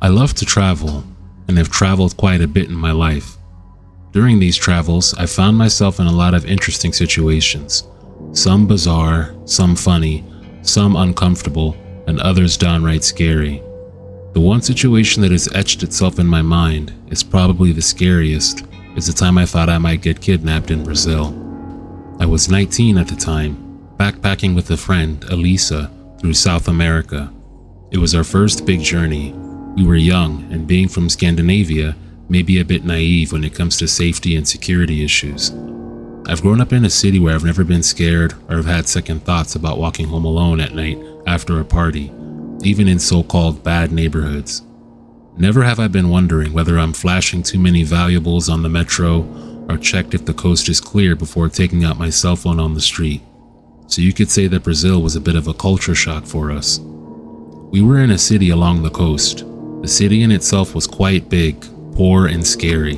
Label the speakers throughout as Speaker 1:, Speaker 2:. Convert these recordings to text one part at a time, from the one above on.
Speaker 1: I love to travel and have traveled quite a bit in my life. During these travels, I found myself in a lot of interesting situations, some bizarre, some funny, some uncomfortable, and others downright scary. The one situation that has etched itself in my mind is probably the scariest, is the time I thought I might get kidnapped in Brazil. I was 19 at the time, backpacking with a friend, Elisa, through South America. It was our first big journey. We were young, and being from Scandinavia, maybe a bit naive when it comes to safety and security issues. I've grown up in a city where I've never been scared or have had second thoughts about walking home alone at night after a party, even in so-called bad neighborhoods. Never have I been wondering whether I'm flashing too many valuables on the metro or checked if the coast is clear before taking out my cell phone on the street. So you could say that Brazil was a bit of a culture shock for us. We were in a city along the coast. The city in itself was quite big, poor, and scary.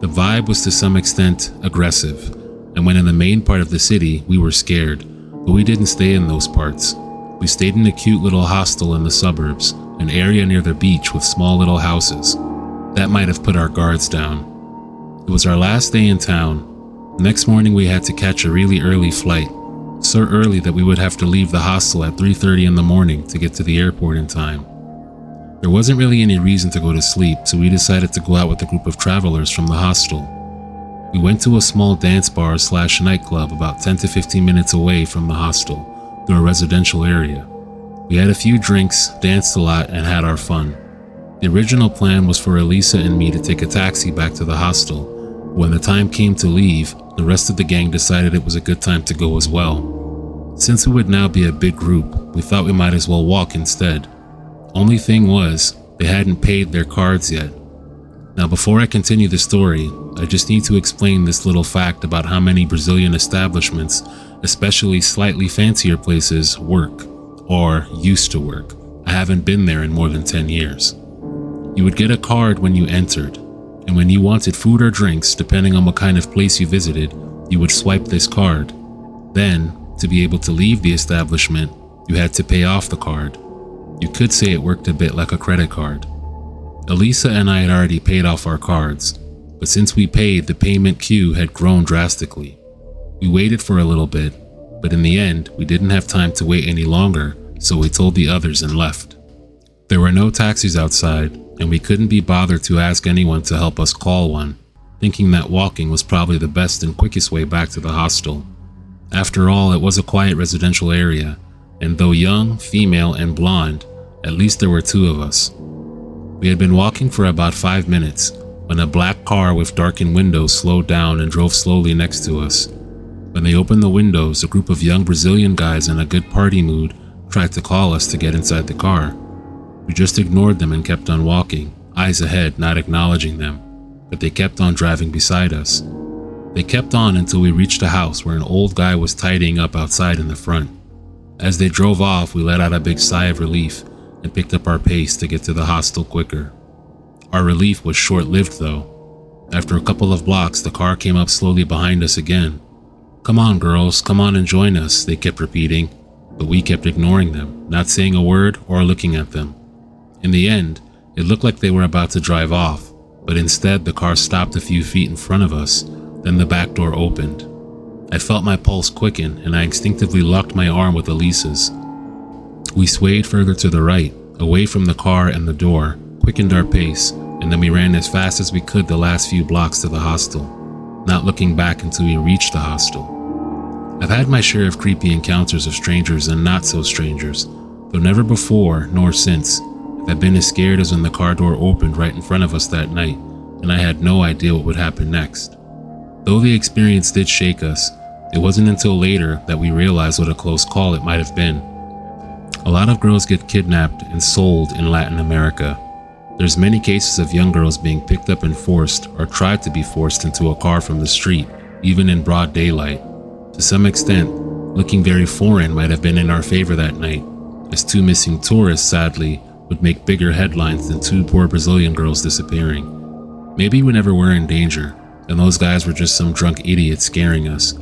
Speaker 1: The vibe was to some extent aggressive, and when in the main part of the city, we were scared, but we didn't stay in those parts. We stayed in a cute little hostel in the suburbs, an area near the beach with small little houses. That might have put our guards down. It was our last day in town. The next morning we had to catch a really early flight, so early that we would have to leave the hostel at 3:30 in the morning to get to the airport in time. There wasn't really any reason to go to sleep, so we decided to go out with a group of travelers from the hostel. We went to a small dance bar / nightclub about 10 to 15 minutes away from the hostel, through a residential area. We had a few drinks, danced a lot, and had our fun. The original plan was for Elisa and me to take a taxi back to the hostel. When the time came to leave, the rest of the gang decided it was a good time to go as well. Since we would now be a big group, we thought we might as well walk instead. Only thing was, they hadn't paid their cards yet. Now before I continue the story, I just need to explain this little fact about how many Brazilian establishments, especially slightly fancier places, work, or used to work. I haven't been there in more than 10 years. You would get a card when you entered, and when you wanted food or drinks, depending on what kind of place you visited, you would swipe this card. Then, to be able to leave the establishment, you had to pay off the card. You could say it worked a bit like a credit card. Elisa and I had already paid off our cards, but since we paid, the payment queue had grown drastically. We waited for a little bit, but in the end, we didn't have time to wait any longer, so we told the others and left. There were no taxis outside, and we couldn't be bothered to ask anyone to help us call one, thinking that walking was probably the best and quickest way back to the hostel. After all, it was a quiet residential area, and though young, female, and blonde, at least there were two of us. We had been walking for about 5 minutes when a black car with darkened windows slowed down and drove slowly next to us. When they opened the windows, a group of young Brazilian guys in a good party mood tried to call us to get inside the car. We just ignored them and kept on walking, eyes ahead, not acknowledging them, but they kept on driving beside us. They kept on until we reached a house where an old guy was tidying up outside in the front. As they drove off, we let out a big sigh of relief and picked up our pace to get to the hostel quicker. Our relief was short-lived though. After a couple of blocks, the car came up slowly behind us again. "Come on girls, come on and join us," they kept repeating, but we kept ignoring them, not saying a word or looking at them. In the end, it looked like they were about to drive off, but instead the car stopped a few feet in front of us, then the back door opened. I felt my pulse quicken and I instinctively locked my arm with Elisa's. We swayed further to the right, away from the car and the door, quickened our pace, and then we ran as fast as we could the last few blocks to the hostel, not looking back until we reached the hostel. I've had my share of creepy encounters of strangers and not so strangers, though never before nor since have I been as scared as when the car door opened right in front of us that night, and I had no idea what would happen next. Though the experience did shake us, it wasn't until later that we realized what a close call it might have been. A lot of girls get kidnapped and sold in Latin America. There's many cases of young girls being picked up and forced or tried to be forced into a car from the street, even in broad daylight. To some extent, looking very foreign might have been in our favor that night, as 2 missing tourists, sadly, would make bigger headlines than 2 poor Brazilian girls disappearing. Maybe we never were in danger, and those guys were just some drunk idiots scaring us,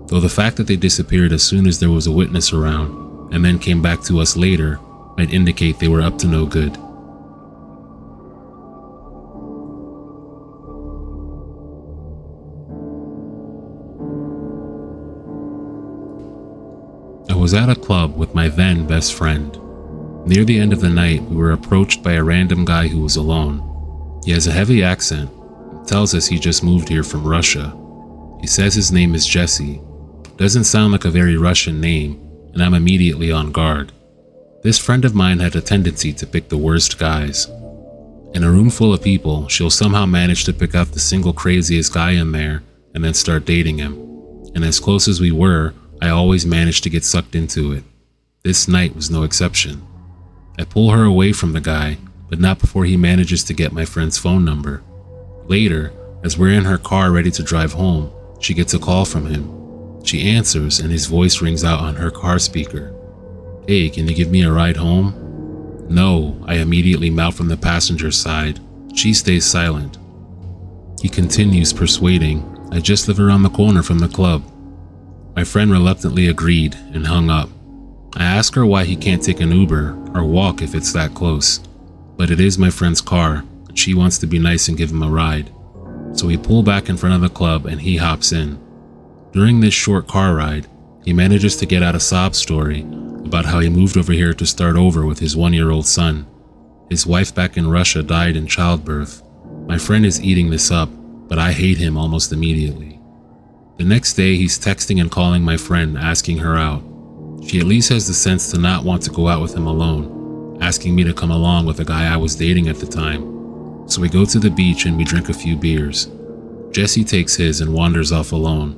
Speaker 1: though the fact that they disappeared as soon as there was a witness around, and then came back to us later, might indicate they were up to no good. was at a club with my then best friend. Near the end of the night, we were approached by a random guy who was alone. He has a heavy accent and tells us he just moved here from Russia. He says his name is Jesse. Doesn't sound like a very Russian name, and I'm immediately on guard. This friend of mine had a tendency to pick the worst guys. In a room full of people, she'll somehow manage to pick out the single craziest guy in there and then start dating him. And as close as we were, I always managed to get sucked into it. This night was no exception. I pull her away from the guy, but not before he manages to get my friend's phone number. Later, as we're in her car ready to drive home, she gets a call from him. She answers and his voice rings out on her car speaker. "Hey, can you give me a ride home?" "No," I immediately mouth from the passenger side. She stays silent. He continues persuading, "I just live around the corner from the club." My friend reluctantly agreed and hung up. I ask her why he can't take an Uber or walk if it's that close, but it is my friend's car and she wants to be nice and give him a ride. So we pull back in front of the club and he hops in. During this short car ride, he manages to get out a sob story about how he moved over here to start over with his 1-year-old son. His wife back in Russia died in childbirth. My friend is eating this up, but I hate him almost immediately. The next day, he's texting and calling my friend, asking her out. She at least has the sense to not want to go out with him alone, asking me to come along with a guy I was dating at the time. So we go to the beach and we drink a few beers. Jesse takes his and wanders off alone.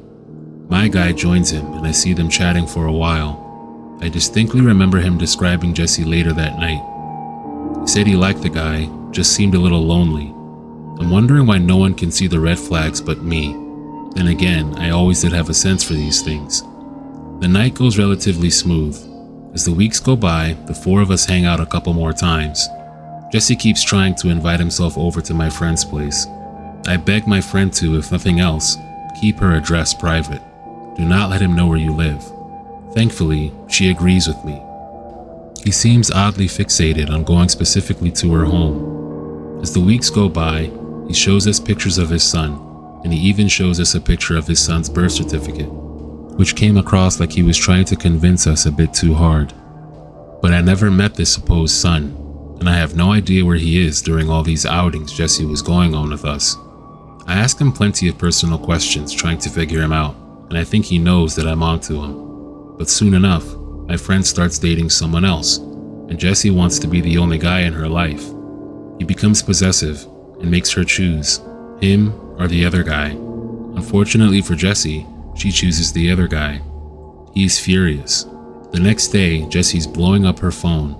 Speaker 1: My guy joins him and I see them chatting for a while. I distinctly remember him describing Jesse later that night. He said he liked the guy, just seemed a little lonely. I'm wondering why no one can see the red flags but me. Then again, I always did have a sense for these things. The night goes relatively smooth. As the weeks go by, the four of us hang out a couple more times. Jesse keeps trying to invite himself over to my friend's place. I beg my friend to, if nothing else, keep her address private. Do not let him know where you live. Thankfully, she agrees with me. He seems oddly fixated on going specifically to her home. As the weeks go by, he shows us pictures of his son, and he even shows us a picture of his son's birth certificate, which came across like he was trying to convince us a bit too hard. But I never met this supposed son, and I have no idea where he is during all these outings Jesse was going on with us. I ask him plenty of personal questions trying to figure him out, and I think he knows that I'm onto him. But soon enough, my friend starts dating someone else, and Jesse wants to be the only guy in her life. He becomes possessive and makes her choose him or the other guy. Unfortunately for Jesse, she chooses the other guy. He's furious. The next day, Jesse's blowing up her phone.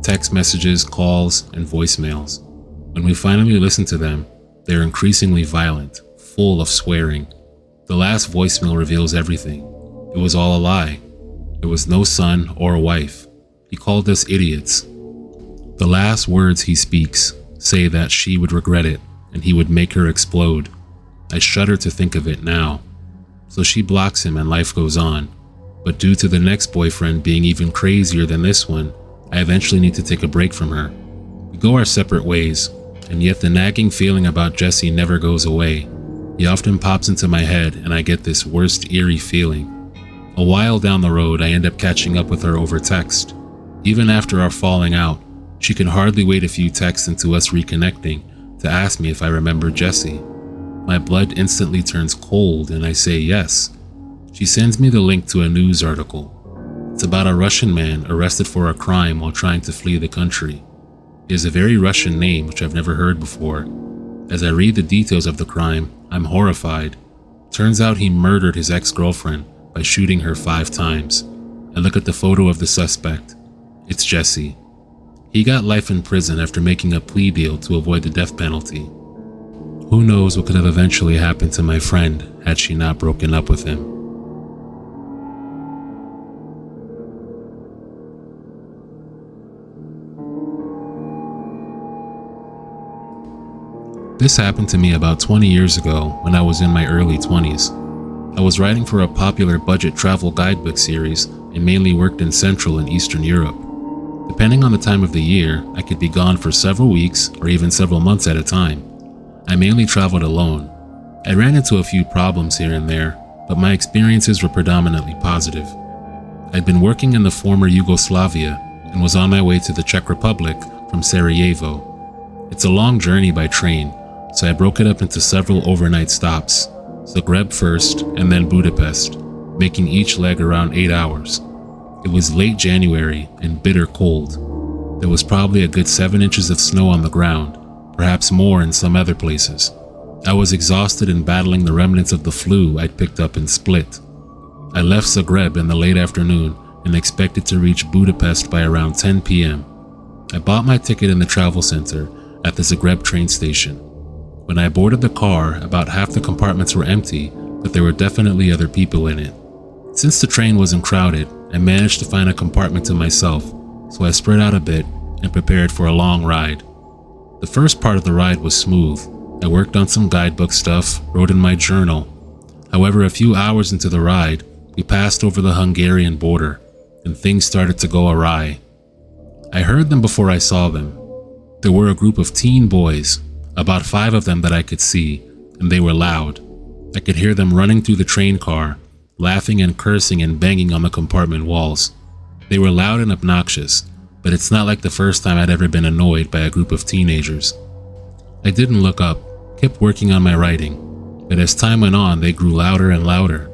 Speaker 1: Text messages, calls, and voicemails. When we finally listen to them, they're increasingly violent, full of swearing. The last voicemail reveals everything. It was all a lie. There was no son or wife. He called us idiots. The last words he speaks say that she would regret it and he would make her explode. I shudder to think of it now. So she blocks him and life goes on. But due to the next boyfriend being even crazier than this one, I eventually need to take a break from her. We go our separate ways, and yet the nagging feeling about Jesse never goes away. He often pops into my head and I get this worst eerie feeling. A while down the road, I end up catching up with her over text. Even after our falling out, she can hardly wait a few texts into us reconnecting to ask me if I remember Jesse. My blood instantly turns cold and I say yes. She sends me the link to a news article. It's about a Russian man arrested for a crime while trying to flee the country. He has a very Russian name which I've never heard before. As I read the details of the crime, I'm horrified. Turns out he murdered his ex-girlfriend by shooting her 5 times. I look at the photo of the suspect. It's Jesse. He got life in prison after making a plea deal to avoid the death penalty. Who knows what could have eventually happened to my friend had she not broken up with him. This happened to me about 20 years ago when I was in my early 20s. I was writing for a popular budget travel guidebook series and mainly worked in Central and Eastern Europe. Depending on the time of the year, I could be gone for several weeks or even several months at a time. I mainly traveled alone. I ran into a few problems here and there, but my experiences were predominantly positive. I'd been working in the former Yugoslavia and was on my way to the Czech Republic from Sarajevo. It's a long journey by train, so I broke it up into several overnight stops, Zagreb first and then Budapest, making each leg around 8 hours. It was late January and bitter cold. There was probably a good 7 inches of snow on the ground, perhaps more in some other places. I was exhausted in battling the remnants of the flu I'd picked up in Split. I left Zagreb in the late afternoon and expected to reach Budapest by around 10 p.m. I bought my ticket in the travel center at the Zagreb train station. When I boarded the car, about half the compartments were empty, but there were definitely other people in it. Since the train wasn't crowded, I managed to find a compartment to myself, so I spread out a bit and prepared for a long ride. The first part of the ride was smooth. I worked on some guidebook stuff, wrote in my journal. However, a few hours into the ride, we passed over the Hungarian border, and things started to go awry. I heard them before I saw them. There were a group of teen boys, about 5 of them that I could see, and they were loud. I could hear them running through the train car, laughing and cursing and banging on the compartment walls. They were loud and obnoxious, but it's not like the first time I'd ever been annoyed by a group of teenagers. I didn't look up, kept working on my writing, but as time went on, they grew louder and louder.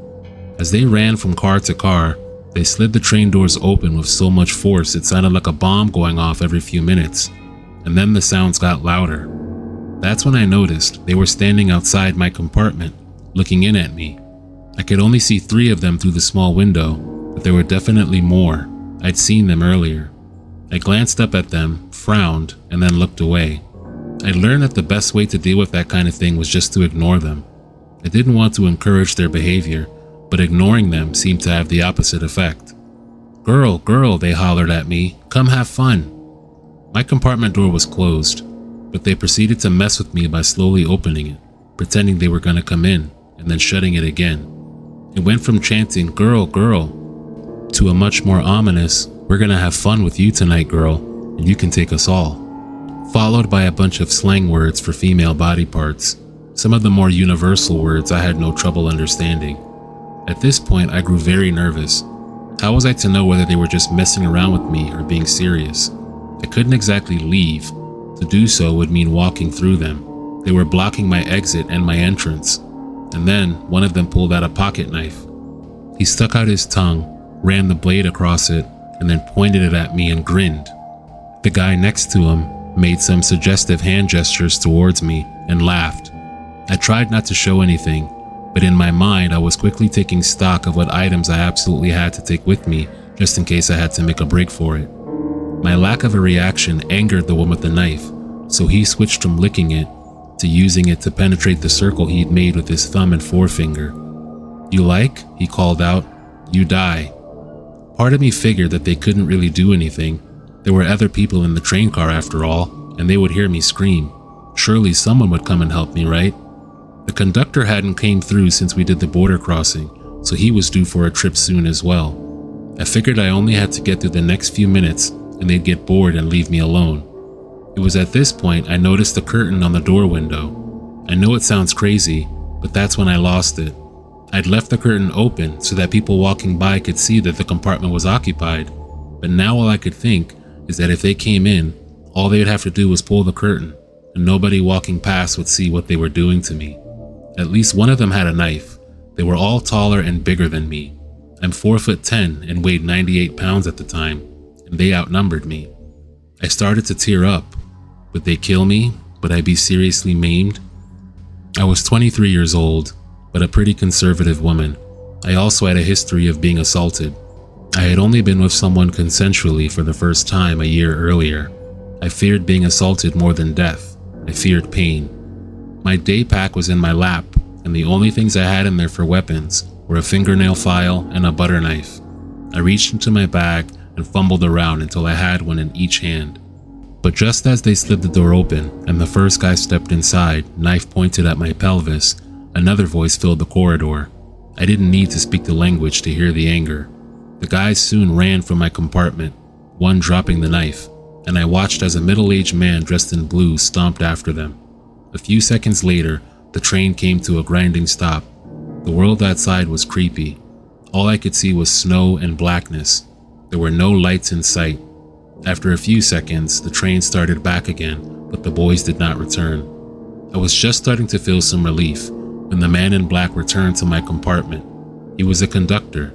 Speaker 1: As they ran from car to car, they slid the train doors open with so much force it sounded like a bomb going off every few minutes, and then the sounds got louder. That's when I noticed they were standing outside my compartment, looking in at me. I could only see 3 of them through the small window, but there were definitely more. I'd seen them earlier. I glanced up at them, frowned, and then looked away. I learned that the best way to deal with that kind of thing was just to ignore them. I didn't want to encourage their behavior, but ignoring them seemed to have the opposite effect. "Girl, girl," they hollered at me, "come have fun." My compartment door was closed, but they proceeded to mess with me by slowly opening it, pretending they were going to come in, and then shutting it again. It went from chanting, "Girl, girl," to a much more ominous, "We're going to have fun with you tonight, girl, and you can take us all," followed by a bunch of slang words for female body parts. Some of the more universal words I had no trouble understanding. At this point, I grew very nervous. How was I to know whether they were just messing around with me or being serious? I couldn't exactly leave. To do so would mean walking through them. They were blocking my exit and my entrance. And then one of them pulled out a pocket knife. He stuck out his tongue, ran the blade across it, and then pointed it at me and grinned. The guy next to him made some suggestive hand gestures towards me and laughed. I tried not to show anything, but in my mind I was quickly taking stock of what items I absolutely had to take with me just in case I had to make a break for it. My lack of a reaction angered the one with the knife, so he switched from licking it to using it to penetrate the circle he'd made with his thumb and forefinger. "You like?" he called out. "You die." Part of me figured that they couldn't really do anything. There were other people in the train car after all, and they would hear me scream. Surely someone would come and help me, right? The conductor hadn't came through since we did the border crossing, so he was due for a trip soon as well. I figured I only had to get through the next few minutes and they'd get bored and leave me alone. It was at this point I noticed the curtain on the door window. I know it sounds crazy, but that's when I lost it. I'd left the curtain open so that people walking by could see that the compartment was occupied, but now all I could think is that if they came in, all they would have to do was pull the curtain, and nobody walking past would see what they were doing to me. At least one of them had a knife. They were all taller and bigger than me. I'm 4'10" and weighed 98 pounds at the time, and they outnumbered me. I started to tear up. Would they kill me? Would I be seriously maimed? I was 23 years old, but a pretty conservative woman. I also had a history of being assaulted. I had only been with someone consensually for the first time a year earlier. I feared being assaulted more than death. I feared pain. My day pack was in my lap, and the only things I had in there for weapons were a fingernail file and a butter knife. I reached into my bag and fumbled around until I had one in each hand. But just as they slid the door open and the first guy stepped inside, knife pointed at my pelvis, another voice filled the corridor. I didn't need to speak the language to hear the anger. The guys soon ran from my compartment, one dropping the knife, and I watched as a middle-aged man dressed in blue stomped after them. A few seconds later, the train came to a grinding stop. The world outside was creepy. All I could see was snow and blackness. There were no lights in sight. After a few seconds, the train started back again, but the boys did not return. I was just starting to feel some relief when the man in black returned to my compartment. He was a conductor.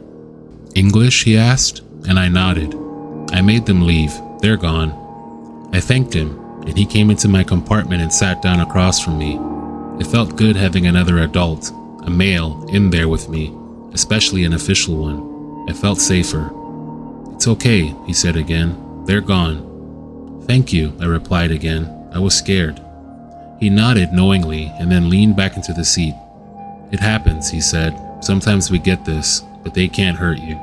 Speaker 1: "English?" he asked, and I nodded. "I made them leave. They're gone." I thanked him, and he came into my compartment and sat down across from me. It felt good having another adult, a male, in there with me, especially an official one. I felt safer. "It's okay," he said again. "They're gone." "Thank you," I replied again. I was scared. He nodded knowingly and then leaned back into the seat. "It happens," he said. "Sometimes we get this, but they can't hurt you."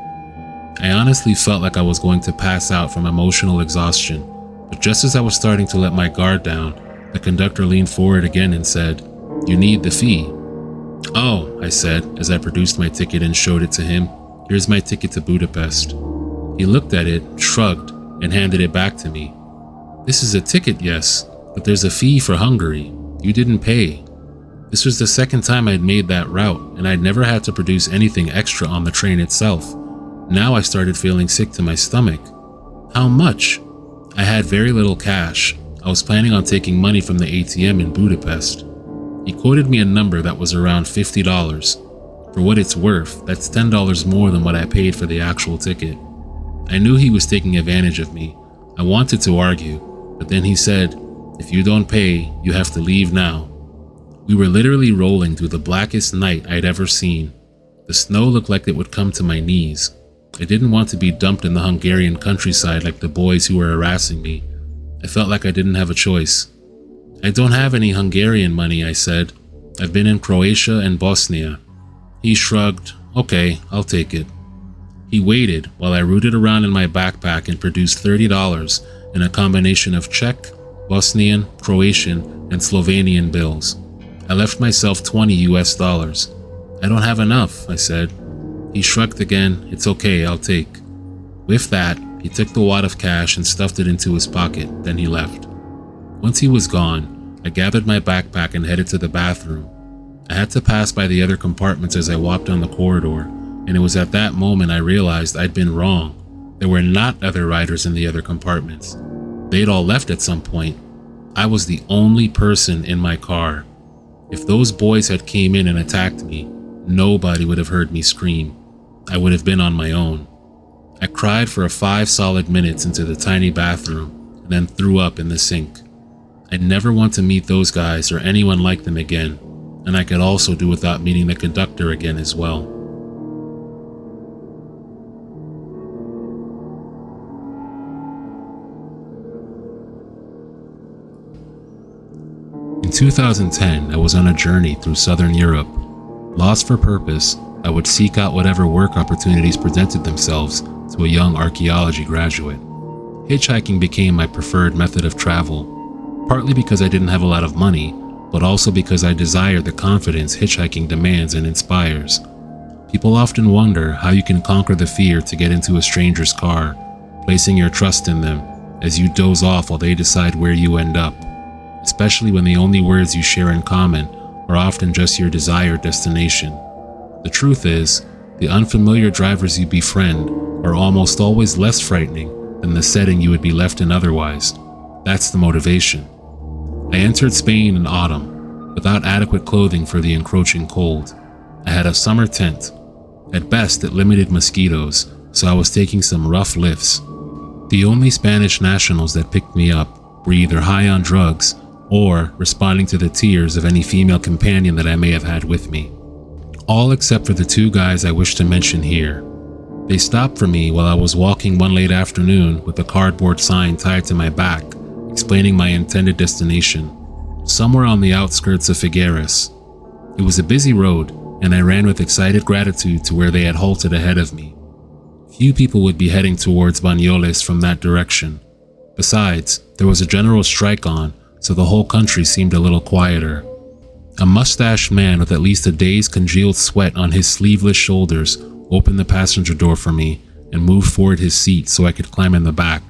Speaker 1: I honestly felt like I was going to pass out from emotional exhaustion, but just as I was starting to let my guard down, the conductor leaned forward again and said, "You need the fee." "Oh," I said as I produced my ticket and showed it to him. "Here's my ticket to Budapest." He looked at it, shrugged, and handed it back to me. "This is a ticket, yes, but there's a fee for Hungary. You didn't pay." This was the second time I'd made that route, and I'd never had to produce anything extra on the train itself. Now I started feeling sick to my stomach. How much? I had very little cash. I was planning on taking money from the ATM in Budapest. He quoted me a number that was around $50. For what it's worth, that's $10 more than what I paid for the actual ticket. I knew he was taking advantage of me. I wanted to argue, but then he said, "If you don't pay, you have to leave now." We were literally rolling through the blackest night I'd ever seen. The snow looked like it would come to my knees. I didn't want to be dumped in the Hungarian countryside like the boys who were harassing me. I felt like I didn't have a choice. "I don't have any Hungarian money," I said. "I've been in Croatia and Bosnia." He shrugged. "Okay, I'll take it." He waited while I rooted around in my backpack and produced $30 in a combination of Czech, Bosnian, Croatian, and Slovenian bills. I left myself $20 US. "I don't have enough," I said. He shrugged again. "It's okay, I'll take." With that, he took the wad of cash and stuffed it into his pocket, then he left. Once he was gone, I gathered my backpack and headed to the bathroom. I had to pass by the other compartments as I walked down the corridor, and it was at that moment I realized I'd been wrong. There were not other riders in the other compartments. They'd all left at some point. I was the only person in my car. If those boys had came in and attacked me, nobody would have heard me scream. I would have been on my own. I cried for 5 solid minutes into the tiny bathroom and then threw up in the sink. I'd never want to meet those guys or anyone like them again, and I could also do without meeting the conductor again as well. In 2010, I was on a journey through Southern Europe. Lost for purpose, I would seek out whatever work opportunities presented themselves to a young archaeology graduate. Hitchhiking became my preferred method of travel, partly because I didn't have a lot of money, but also because I desired the confidence hitchhiking demands and inspires. People often wonder how you can conquer the fear to get into a stranger's car, placing your trust in them as you doze off while they decide where you end up, especially when the only words you share in common are often just your desired destination. The truth is, the unfamiliar drivers you befriend are almost always less frightening than the setting you would be left in otherwise. That's the motivation. I entered Spain in autumn, without adequate clothing for the encroaching cold. I had a summer tent. At best, it limited mosquitoes, so I was taking some rough lifts. The only Spanish nationals that picked me up were either high on drugs or responding to the tears of any female companion that I may have had with me. All except for the 2 guys I wish to mention here. They stopped for me while I was walking one late afternoon with a cardboard sign tied to my back, explaining my intended destination, somewhere on the outskirts of Figueres. It was a busy road, and I ran with excited gratitude to where they had halted ahead of me. Few people would be heading towards Banyoles from that direction. Besides, there was a general strike on, so the whole country seemed a little quieter. A mustached man with at least a day's congealed sweat on his sleeveless shoulders opened the passenger door for me and moved forward his seat so I could climb in the back.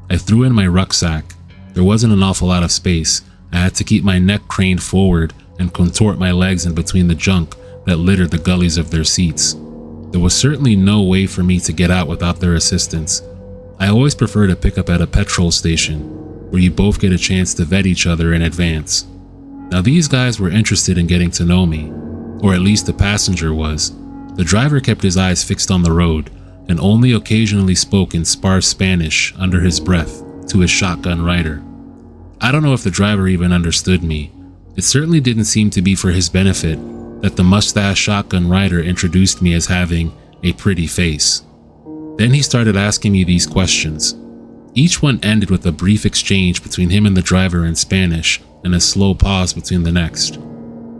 Speaker 1: I threw in my rucksack. There wasn't an awful lot of space. I had to keep my neck craned forward and contort my legs in between the junk that littered the gullies of their seats. There was certainly no way for me to get out without their assistance. I always prefer to pick up at a petrol station, where you both get a chance to vet each other in advance. Now these guys were interested in getting to know me, or at least the passenger was. The driver kept his eyes fixed on the road and only occasionally spoke in sparse Spanish under his breath to his shotgun rider. I don't know if the driver even understood me. It certainly didn't seem to be for his benefit that the mustache shotgun rider introduced me as having a pretty face. Then he started asking me these questions. Each one ended with a brief exchange between him and the driver in Spanish and a slow pause between the next.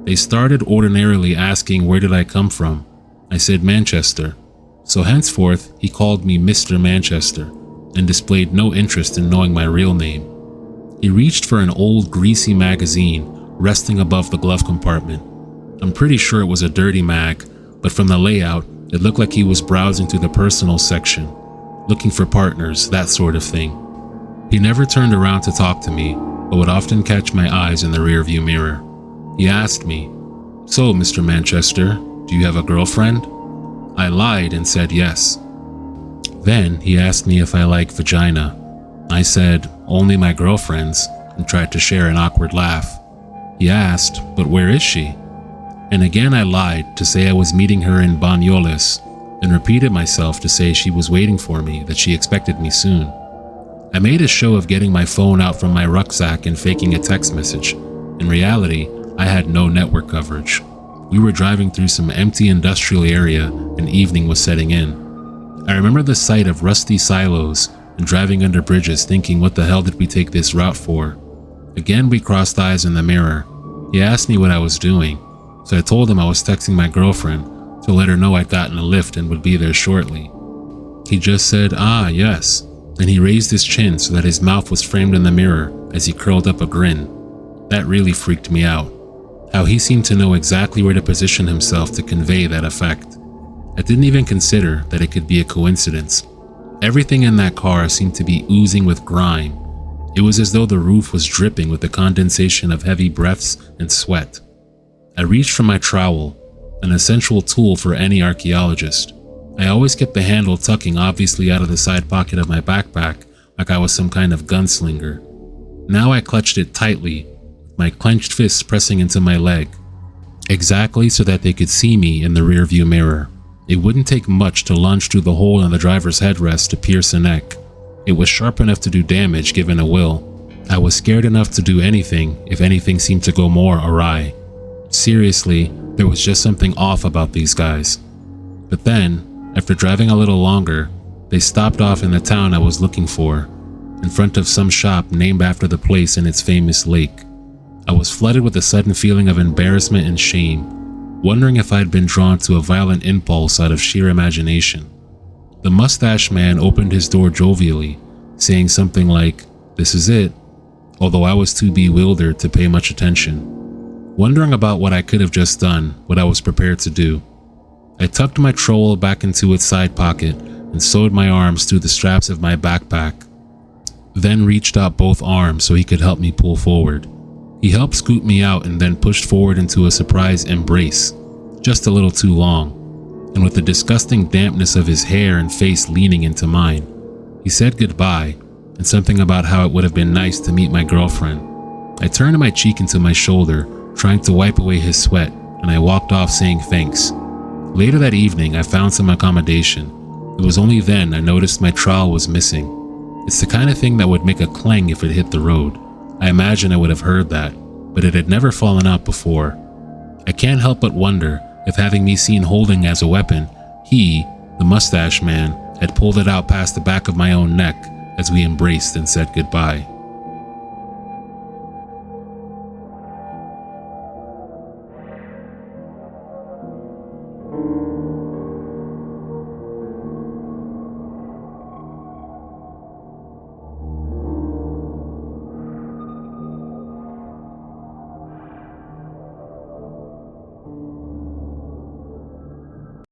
Speaker 1: They started ordinarily asking where did I come from. I said Manchester. So henceforth he called me Mr. Manchester and displayed no interest in knowing my real name. He reached for an old greasy magazine resting above the glove compartment. I'm pretty sure it was a dirty mag, but from the layout, it looked like he was browsing through the personal section, looking for partners, that sort of thing. He never turned around to talk to me, but would often catch my eyes in the rearview mirror. He asked me, "So, Mr. Manchester, do you have a girlfriend?" I lied and said yes. Then he asked me if I like vagina. I said, "Only my girlfriend's," and tried to share an awkward laugh. He asked, "But where is she?" And again I lied to say I was meeting her in Banyoles, and repeated myself to say she was waiting for me, that she expected me soon. I made a show of getting my phone out from my rucksack and faking a text message. In reality, I had no network coverage. We were driving through some empty industrial area and evening was setting in. I remember the sight of rusty silos and driving under bridges thinking, what the hell did we take this route for? Again we crossed eyes in the mirror. He asked me what I was doing, so I told him I was texting my girlfriend to let her know I'd gotten a lift and would be there shortly. He just said, "Ah, yes," and he raised his chin so that his mouth was framed in the mirror as he curled up a grin. That really freaked me out. How he seemed to know exactly where to position himself to convey that effect. I didn't even consider that it could be a coincidence. Everything in that car seemed to be oozing with grime. It was as though the roof was dripping with the condensation of heavy breaths and sweat. I reached for my trowel, an essential tool for any archaeologist. I always kept the handle tucking obviously out of the side pocket of my backpack like I was some kind of gunslinger. Now I clutched it tightly, my clenched fists pressing into my leg, exactly so that they could see me in the rearview mirror. It wouldn't take much to lunge through the hole in the driver's headrest to pierce a neck. It was sharp enough to do damage given a will. I was scared enough to do anything if anything seemed to go more awry. Seriously, there was just something off about these guys. But then, after driving a little longer, they stopped off in the town I was looking for, in front of some shop named after the place and its famous lake. I was flooded with a sudden feeling of embarrassment and shame, wondering if I'd been drawn to a violent impulse out of sheer imagination. The mustache man opened his door jovially, saying something like, "This is it," although I was too bewildered to pay much attention. Wondering about what I could have just done, what I was prepared to do. I tucked my trowel back into its side pocket and sewed my arms through the straps of my backpack, then reached out both arms so he could help me pull forward. He helped scoot me out and then pushed forward into a surprise embrace, just a little too long, and with the disgusting dampness of his hair and face leaning into mine. He said goodbye and something about how it would have been nice to meet my girlfriend. I turned my cheek into my shoulder, trying to wipe away his sweat, and I walked off saying thanks. Later that evening, I found some accommodation. It was only then I noticed my trowel was missing. It's the kind of thing that would make a clang if it hit the road. I imagine I would have heard that, but it had never fallen out before. I can't help but wonder if having me seen holding as a weapon, he, the mustache man, had pulled it out past the back of my own neck as we embraced and said goodbye.